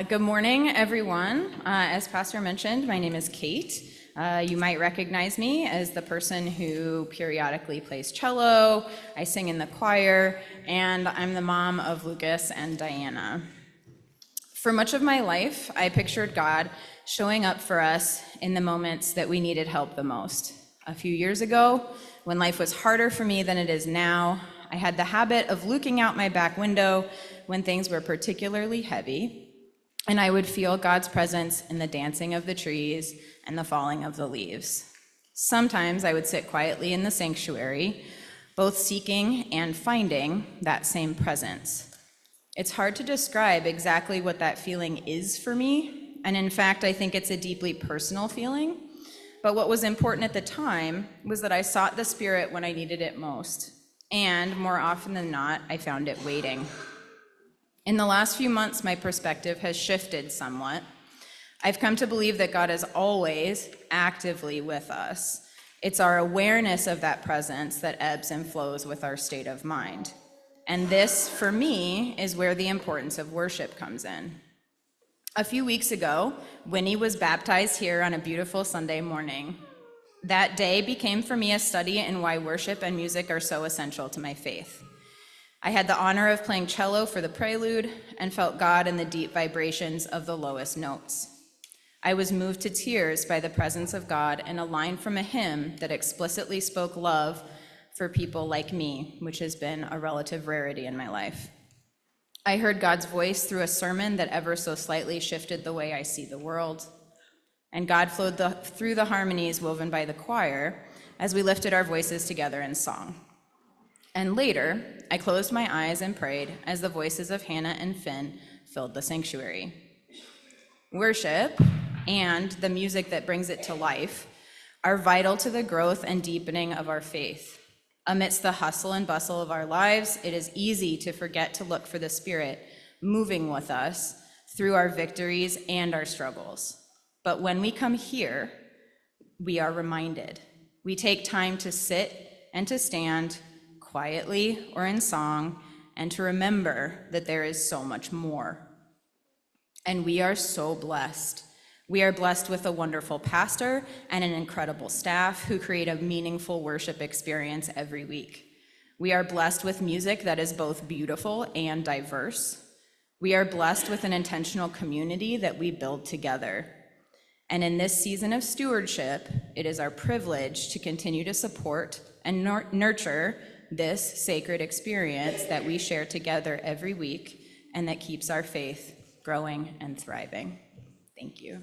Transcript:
Good morning, everyone. As Pastor mentioned, my name is Kate. You might recognize me as the person who periodically plays cello, I sing in the choir, and I'm the mom of Lucas and Diana. For much of my life, I pictured God showing up for us in the moments that we needed help the most. A few years ago, when life was harder for me than it is now, I had the habit of looking out my back window when things were particularly heavy, and I would feel God's presence in the dancing of the trees and the falling of the leaves. Sometimes I would sit quietly in the sanctuary, both seeking and finding that same presence. It's hard to describe exactly what that feeling is for me, and in fact, I think it's a deeply personal feeling. But what was important at the time was that I sought the Spirit when I needed it most, and more often than not, I found it waiting. In the last few months, my perspective has shifted somewhat. I've come to believe that God is always actively with us. It's our awareness of that presence that ebbs and flows with our state of mind. And this, for me, is where the importance of worship comes in. A few weeks ago, Winnie was baptized here on a beautiful Sunday morning. That day became for me a study in why worship and music are so essential to my faith. I had the honor of playing cello for the prelude and felt God in the deep vibrations of the lowest notes. I was moved to tears by the presence of God in a line from a hymn that explicitly spoke love for people like me, which has been a relative rarity in my life. I heard God's voice through a sermon that ever so slightly shifted the way I see the world. And God flowed through the harmonies woven by the choir as we lifted our voices together in song. And later, I closed my eyes and prayed as the voices of Hannah and Finn filled the sanctuary. Worship and the music that brings it to life are vital to the growth and deepening of our faith. Amidst the hustle and bustle of our lives, it is easy to forget to look for the Spirit moving with us through our victories and our struggles. But when we come here, we are reminded. We take time to sit and to stand quietly or in song, and to remember that there is so much more. And we are so blessed. We are blessed with a wonderful pastor and an incredible staff who create a meaningful worship experience every week. We are blessed with music that is both beautiful and diverse. We are blessed with an intentional community that we build together. And in this season of stewardship, it is our privilege to continue to support and nurture this sacred experience that we share together every week and that keeps our faith growing and thriving. Thank you.